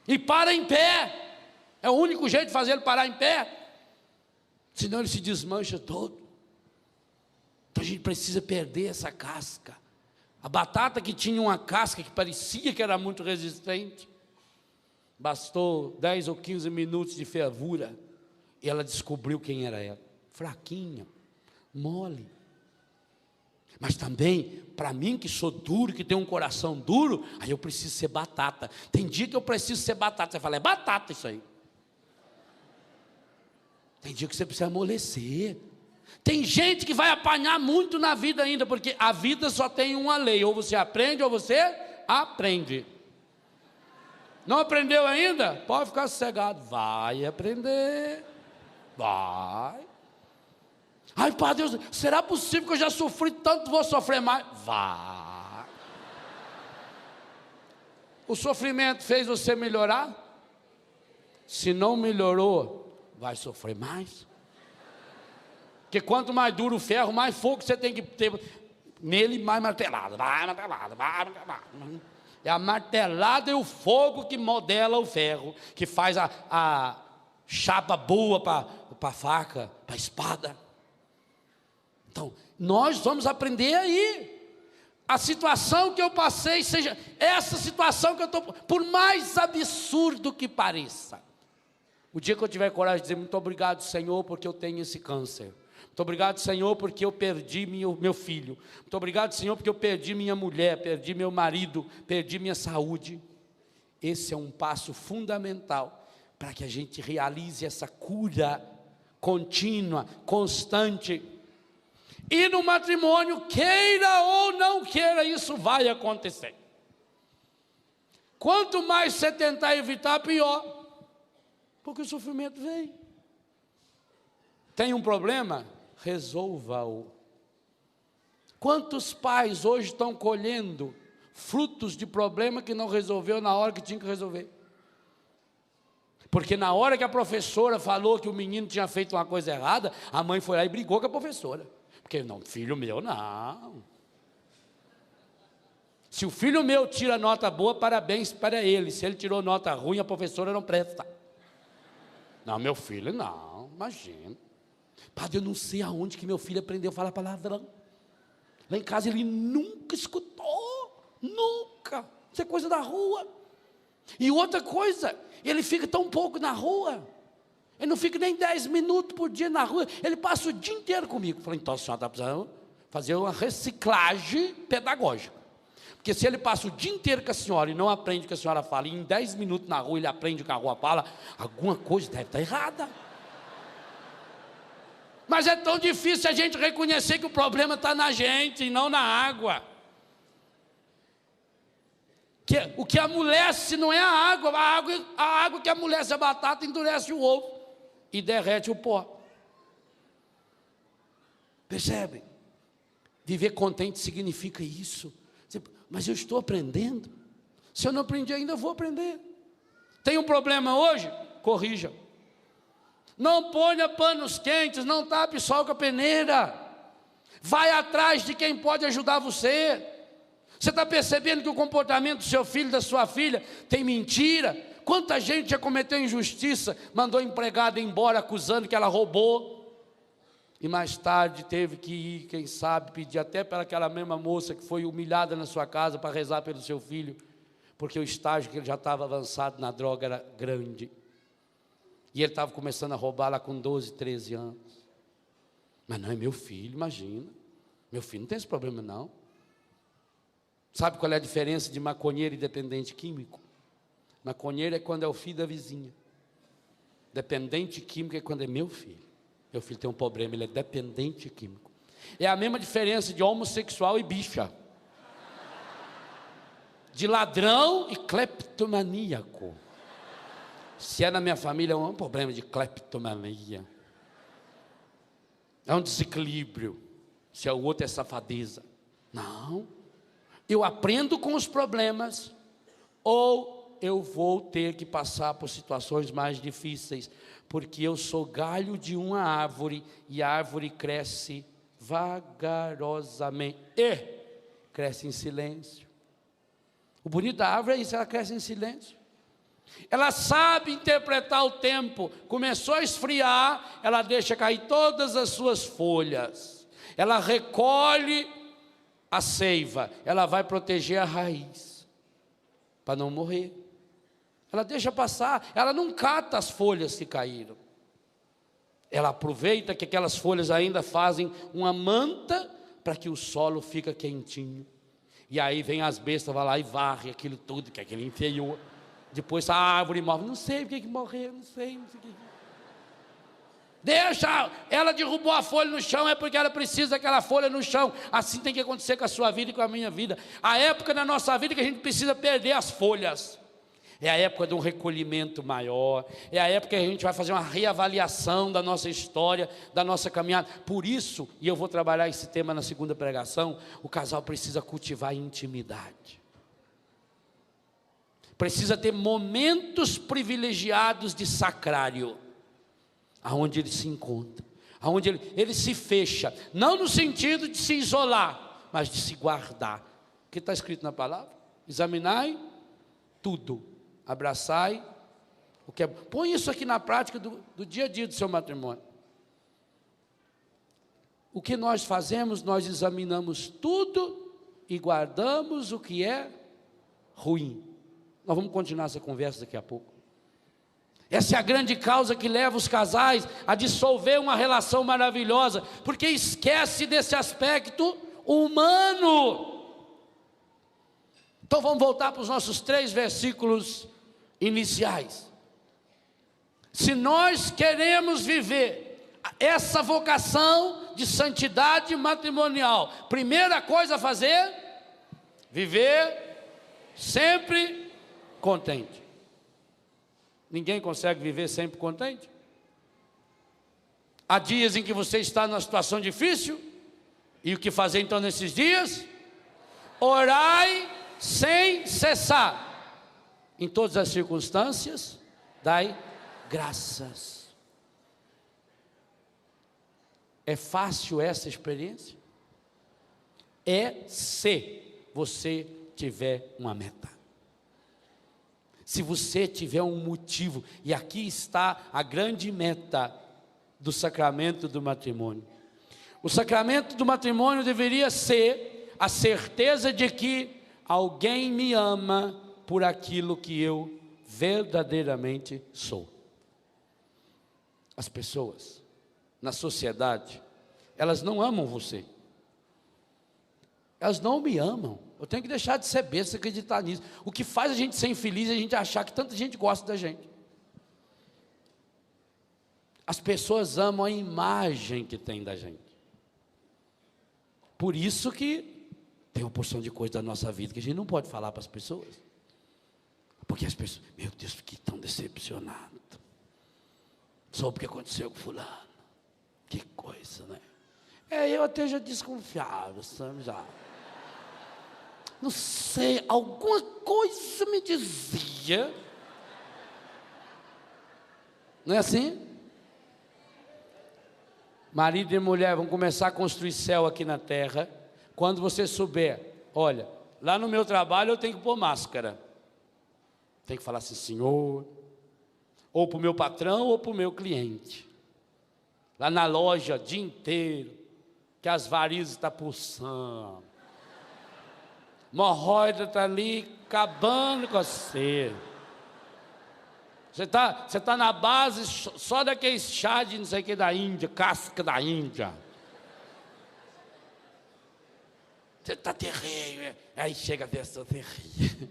e para em pé. É o único jeito de fazer ele parar em pé, senão ele se desmancha todo. Então a gente precisa perder essa casca. A batata que tinha uma casca que parecia que era muito resistente, bastou 10 ou 15 minutos de fervura, e ela descobriu quem era ela. Fraquinha, mole. Mas também, para mim que sou duro, que tenho um coração duro, aí eu preciso ser batata. Tem dia que eu preciso ser batata. Você fala, é batata isso aí. Tem dia que você precisa amolecer. Tem gente que vai apanhar muito na vida ainda, porque a vida só tem uma lei: ou você aprende ou você aprende. Não aprendeu ainda? Pode ficar sossegado, vai aprender, vai. Ai, Padre, será possível que eu já sofri tanto, vou sofrer mais? Vai. O sofrimento fez você melhorar? Se não melhorou, vai sofrer mais. Porque quanto mais duro o ferro, mais fogo você tem que ter nele, mais martelada, vai martelada, vai martelada. É a martelada e o fogo que modela o ferro, que faz a chapa boa para a faca, para a espada. Então, nós vamos aprender aí. A situação que eu passei, seja essa situação que eu estou, por mais absurdo que pareça, o dia que eu tiver coragem de dizer muito obrigado, Senhor, porque eu tenho esse câncer. Muito obrigado, Senhor, porque eu perdi meu filho. Muito obrigado, Senhor, porque eu perdi minha mulher, perdi meu marido, perdi minha saúde. Esse é um passo fundamental para que a gente realize essa cura contínua, constante. E no matrimônio, queira ou não queira, isso vai acontecer. Quanto mais você tentar evitar, pior, porque o sofrimento vem. Tem um problema? Resolva-o. Quantos pais hoje estão colhendo frutos de problema que não resolveu na hora que tinha que resolver? Porque na hora que a professora falou que o menino tinha feito uma coisa errada, a mãe foi lá e brigou com a professora. Porque não, filho meu não. Se o filho meu tira nota boa, parabéns para ele. Se ele tirou nota ruim, a professora não presta. Não, meu filho não, imagina. Padre, eu não sei aonde que meu filho aprendeu a falar palavrão. Lá em casa ele nunca escutou, nunca. Isso é coisa da rua. E outra coisa, ele fica tão pouco na rua. Ele não fica nem 10 minutos por dia na rua. Ele passa o dia inteiro comigo. Falei, então a senhora está precisando fazer uma reciclagem pedagógica. Porque se ele passa o dia inteiro com a senhora e não aprende o que a senhora fala, e em 10 minutos na rua ele aprende o que a rua fala, alguma coisa deve estar errada. Mas é tão difícil a gente reconhecer que o problema está na gente e não na água. O que amolece não é a água que amolece a batata endurece o ovo e derrete o pó. Percebe? Viver contente significa isso. Mas eu estou aprendendo. Se eu não aprendi ainda, eu vou aprender. Tem um problema hoje? Corrija. Não ponha panos quentes, não tape sol com a peneira. Vai atrás de quem pode ajudar você. Você está percebendo que o comportamento do seu filho, da sua filha, tem mentira? Quanta gente já cometeu injustiça, mandou a empregada embora acusando que ela roubou, e mais tarde teve que ir, quem sabe, pedir até para aquela mesma moça que foi humilhada na sua casa para rezar pelo seu filho, porque o estágio que ele já estava avançado na droga era grande, e ele estava começando a roubar lá com 12, 13 anos. Mas não é meu filho, imagina, meu filho não tem esse problema não. Sabe qual é a diferença de maconheiro e dependente químico? Maconheiro é quando é o filho da vizinha. Dependente químico é quando é meu filho. Meu filho tem um problema, ele é dependente químico. É a mesma diferença de homossexual e bicha. De ladrão e cleptomaníaco. Se é na minha família, é um problema de cleptomania. É um desequilíbrio. Se é o outro, é safadeza. Não. Eu aprendo com os problemas, ou eu vou ter que passar por situações mais difíceis, porque eu sou galho de uma árvore, e a árvore cresce vagarosamente, e cresce em silêncio. O bonito da árvore é isso, ela cresce em silêncio. Ela sabe interpretar o tempo. Começou a esfriar, ela deixa cair todas as suas folhas. Ela recolhe a seiva, ela vai proteger a raiz, para não morrer. Ela deixa passar, ela não cata as folhas que caíram. Ela aproveita que aquelas folhas ainda fazem uma manta, para que o solo fica quentinho. E aí vem as bestas, vai lá e varre aquilo tudo, que é aquele inferior. Depois a árvore morre, não sei porque que morreu, não sei o que. Deixa, ela derrubou a folha no chão, é porque ela precisa daquela folha no chão. Assim tem que acontecer com a sua vida e com a minha vida. A época da nossa vida que a gente precisa perder as folhas. É a época de um recolhimento maior. É a época que a gente vai fazer uma reavaliação da nossa história, da nossa caminhada. Por isso, e eu vou trabalhar esse tema na segunda pregação, o casal precisa cultivar intimidade. Precisa ter momentos privilegiados de sacrário, aonde ele se encontra, aonde ele se fecha, não no sentido de se isolar, mas de se guardar. O que está escrito na palavra? Examinai tudo, abraçai o que é. Põe isso aqui na prática do dia a dia do seu matrimônio. O que nós fazemos? Nós examinamos tudo e guardamos o que é ruim. Nós vamos continuar essa conversa daqui a pouco. Essa é a grande causa que leva os casais a dissolver uma relação maravilhosa, porque esquece desse aspecto humano. Então vamos voltar para os nossos 3 versículos iniciais. Se nós queremos viver essa vocação de santidade matrimonial, primeira coisa a fazer, viver sempre contente. Ninguém consegue viver sempre contente. Há dias em que você está numa situação difícil, e o que fazer então nesses dias? Orai sem cessar, em todas as circunstâncias, dai graças. É fácil essa experiência? É se você tiver uma meta. Se você tiver um motivo, e aqui está a grande meta do sacramento do matrimônio. O sacramento do matrimônio deveria ser a certeza de que alguém me ama por aquilo que eu verdadeiramente sou. As pessoas na sociedade, elas não amam você. Elas não me amam. Eu tenho que deixar de ser besta e acreditar nisso. O que faz a gente ser infeliz é a gente achar que tanta gente gosta da gente. As pessoas amam a imagem que tem da gente. Por isso que tem uma porção de coisa da nossa vida que a gente não pode falar para as pessoas. Porque as pessoas, meu Deus, fiquei tão decepcionado. Só porque aconteceu com fulano. Que coisa, né? Eu até já desconfiava, sabe, já. Não sei, alguma coisa me dizia. Não é assim? Marido e mulher vão começar a construir céu aqui na terra. Quando você souber, olha, lá no meu trabalho eu tenho que pôr máscara. Tem que falar assim, Senhor, ou para o meu patrão ou para o meu cliente. Lá na loja, o dia inteiro, que as varizes estão pulsando. Hemorroida está ali acabando com você. Você tá na base só daquele chá de não sei o que da Índia, casca da Índia. Você está terrível. Aí chega a pessoa terrível.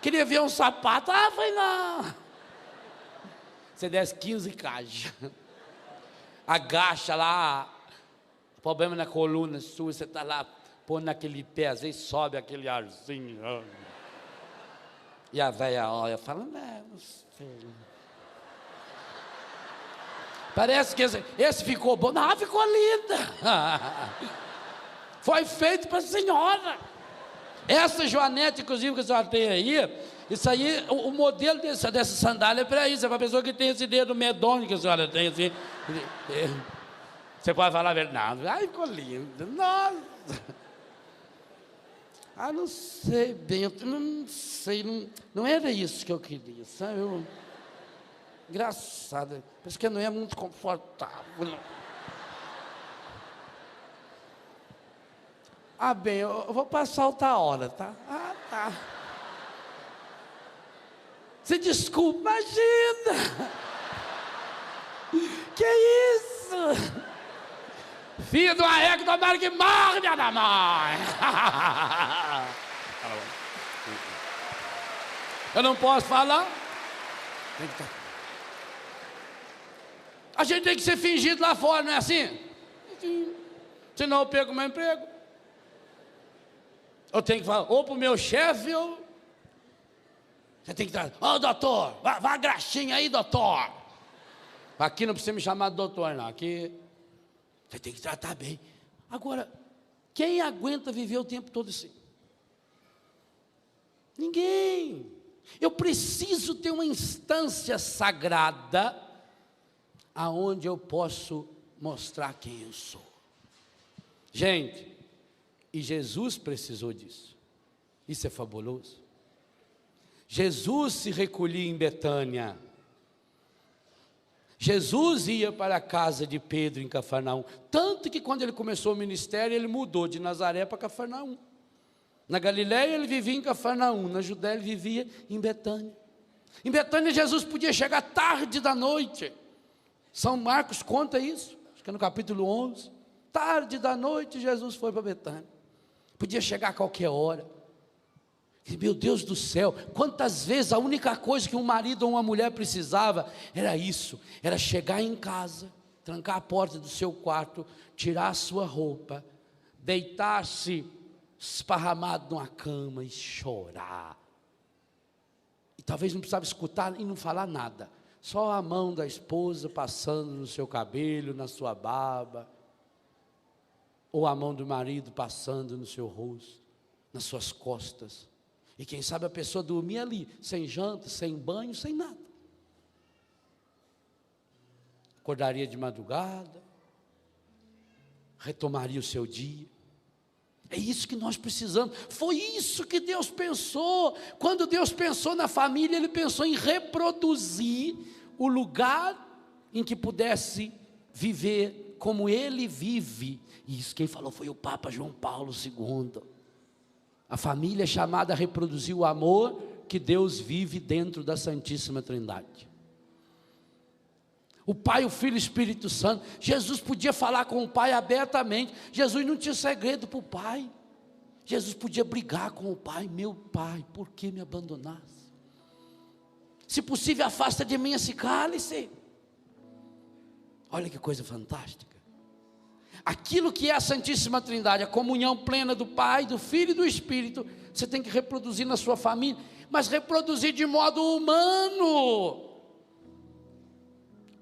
queria ver um sapato. Foi lá. Você desce 15 caixas. Agacha lá. Problema na coluna sua, você está lá, põe naquele pé, às vezes sobe aquele arzinho. E a velha olha, fala, não sei. Parece que esse ficou bom. Não, ficou linda. Foi feito para a senhora. Essa joanete, inclusive, que a senhora tem aí, isso aí, o modelo dessa sandália é para isso. É para a pessoa que tem esse dedo medonho que a senhora tem, assim. Você pode falar a verdade. Ai, ficou lindo. Nossa. Não sei bem, eu não sei, não era isso que eu queria, sabe? Engraçado, parece que não é muito confortável. Bem, eu vou passar outra hora, tá? Tá. Você desculpa, imagina! Que isso? Filho de uma égua, tomara que morre, minha mãe! Eu não posso falar? A gente tem que ser fingido lá fora, não é assim? Senão eu perco o meu emprego. Eu tenho que falar, ou para o meu chefe, ou... Você tem que estar, doutor, vá graxinha aí, doutor. Aqui não precisa me chamar de doutor, não. Aqui você tem que tratar bem. Agora, quem aguenta viver o tempo todo assim? Ninguém. Eu preciso ter uma instância sagrada aonde eu posso mostrar quem eu sou. Gente, e Jesus precisou disso. Isso é fabuloso. Jesus se recolhia em Betânia. Jesus ia para a casa de Pedro em Cafarnaum. Tanto que quando ele começou o ministério, ele mudou de Nazaré para Cafarnaum. Na Galiléia ele vivia em Cafarnaum, na Judéia ele vivia em Betânia. Em Betânia Jesus podia chegar tarde da noite. São Marcos conta isso, acho que é no capítulo 11. Tarde da noite Jesus foi para Betânia. Podia chegar a qualquer hora. E, meu Deus do céu, quantas vezes a única coisa que um marido ou uma mulher precisava era isso, era chegar em casa, trancar a porta do seu quarto, tirar a sua roupa, deitar-se esparramado numa cama e chorar. E talvez não precisava escutar e não falar nada, só a mão da esposa passando no seu cabelo, na sua barba, ou a mão do marido passando no seu rosto, nas suas costas. E quem sabe a pessoa dormia ali, sem janta, sem banho, sem nada. Acordaria de madrugada, retomaria o seu dia. É isso que nós precisamos. Foi isso que Deus pensou. Quando Deus pensou na família, Ele pensou em reproduzir o lugar em que pudesse viver como Ele vive. E isso quem falou foi o Papa João Paulo II. A família é chamada a reproduzir o amor que Deus vive dentro da Santíssima Trindade. O Pai, o Filho e o Espírito Santo. Jesus podia falar com o Pai abertamente. Jesus não tinha segredo para o Pai. Jesus podia brigar com o Pai. Meu Pai, por que me abandonaste? Se possível, afasta de mim esse cálice. Olha que coisa fantástica. Aquilo que é a Santíssima Trindade, a comunhão plena do Pai, do Filho e do Espírito, você tem que reproduzir na sua família, mas reproduzir de modo humano.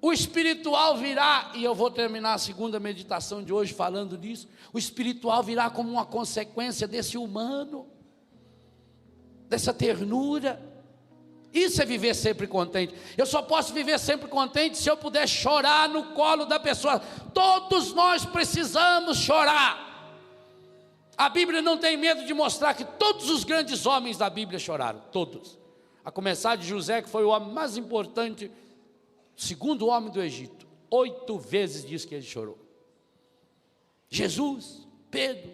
O espiritual virá, e eu vou terminar a segunda meditação de hoje falando disso, o espiritual virá como uma consequência desse humano, dessa ternura. Isso é viver sempre contente. Eu só posso viver sempre contente se eu puder chorar no colo da pessoa. Todos nós precisamos chorar. A Bíblia não tem medo de mostrar que todos os grandes homens da Bíblia choraram, todos. A começar de José, que foi o homem mais importante, segundo homem do Egito. 8 vezes diz que ele chorou. Jesus, Pedro,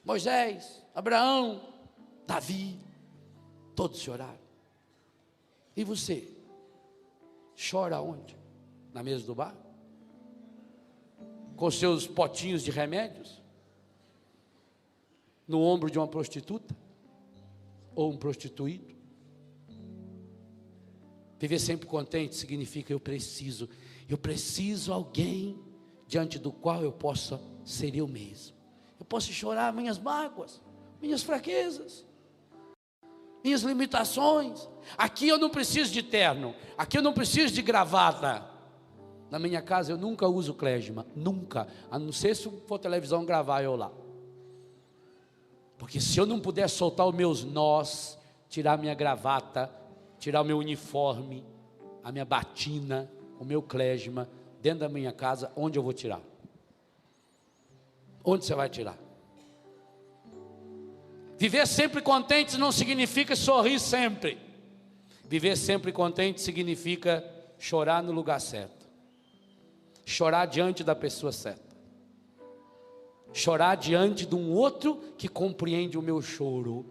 Moisés, Abraão, Davi, todos choraram. E você? Chora onde? Na mesa do bar? Com seus potinhos de remédios? No ombro de uma prostituta? Ou um prostituído? Viver sempre contente significa eu preciso alguém diante do qual eu possa ser eu mesmo. Eu posso chorar minhas mágoas, minhas fraquezas, minhas limitações. Aqui eu não preciso de terno, aqui eu não preciso de gravata. Na minha casa eu nunca uso klezma, nunca, a não ser se for televisão gravar eu lá. Porque se eu não puder soltar os meus nós, tirar minha gravata, tirar o meu uniforme, a minha batina, o meu klezma, dentro da minha casa, onde eu vou tirar? Onde você vai tirar? Viver sempre contente não significa sorrir sempre. Viver sempre contente significa chorar no lugar certo, chorar diante da pessoa certa, chorar diante de um outro que compreende o meu choro.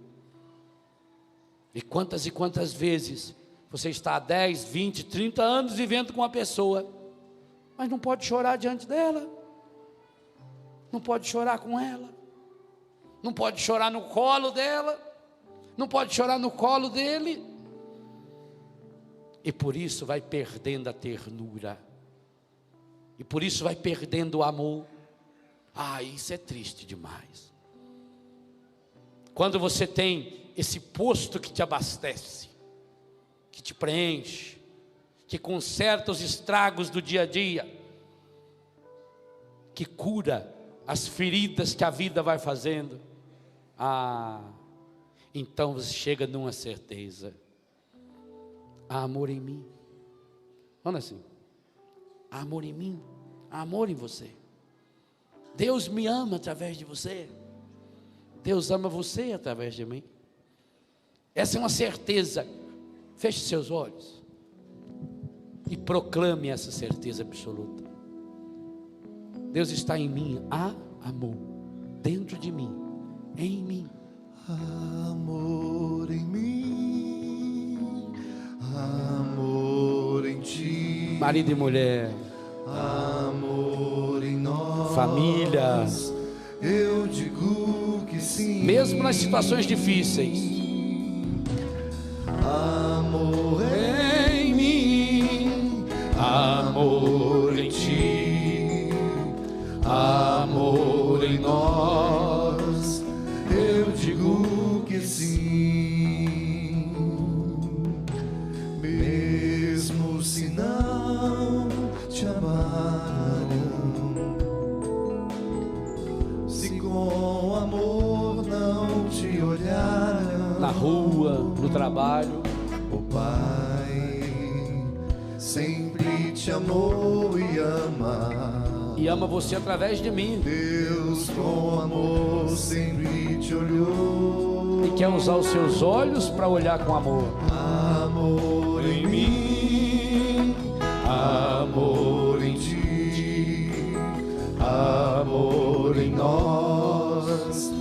E quantas vezes você está há 10, 20, 30 anos vivendo com uma pessoa, mas não pode chorar diante dela, não pode chorar com ela, não pode chorar no colo dela, não pode chorar no colo dele, e por isso vai perdendo a ternura, e por isso vai perdendo o amor. Isso é triste demais. Quando você tem esse posto que te abastece, que te preenche, que conserta os estragos do dia a dia, que cura as feridas que a vida vai fazendo, então você chega numa certeza: há amor em mim. Olha assim, há amor em mim, há amor em você. Deus me ama através de você, Deus ama você através de mim. Essa é uma certeza. Feche seus olhos e proclame essa certeza absoluta. Deus está em mim, há amor dentro de mim, em mim. Amor em mim, amor em ti, Marido e mulher, amor em nós, família, eu digo que sim. mesmo nas situações difíceis, amor em mim, amor em ti, amor em nós, eu digo que sim. Mesmo se não te amaram, se com amor não te olharam, na rua, no trabalho, o Pai sempre te amou e ama você através de mim, Deus com amor sempre te olhou e quer usar os seus olhos para olhar com amor. Amor em mim, amor em ti, amor em nós,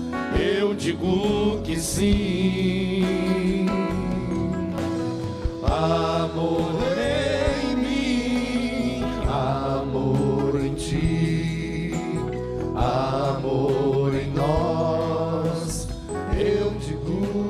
eu digo que sim. Amor em mim, amor em ti, amor em nós, eu digo